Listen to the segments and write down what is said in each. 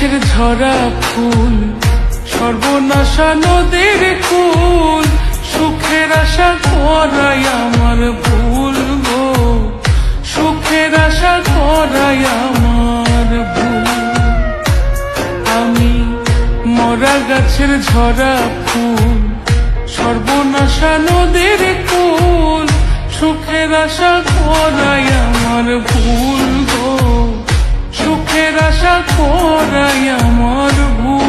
গাছের ঝরা ফুল, সর্বনাশা নদীর কুল, সুখের আশা করাই আমার ভুল গো, সুখের আশা করাই আমার ভুল। আমি মরা গাছের ঝরা ফুল, সর্বনাশা নদীর কুল, সুখের আশা করাই আমার ভুল গো, সুখের আশা করাই আমার ভুল।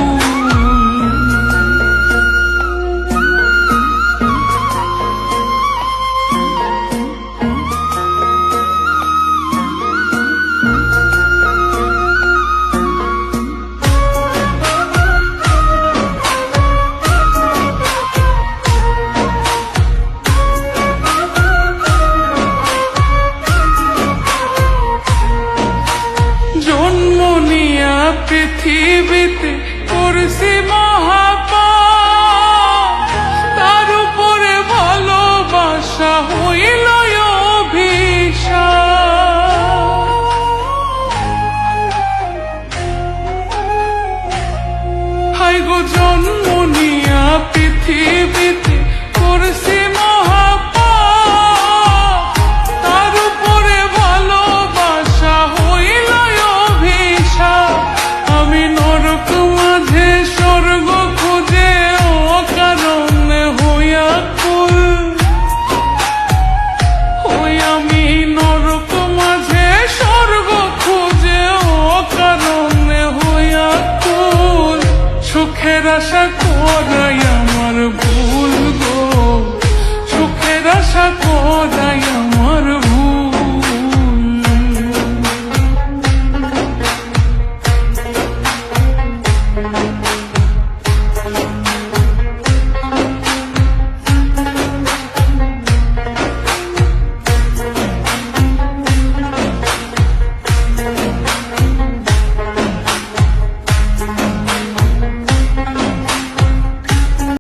জন্ম নিয়া পৃথিবীতে করছি মহাপাপ, তার উপরে ভালোবাসা হইল অভিশাপ। হায় গো জন্ম নিয়া পৃথিবী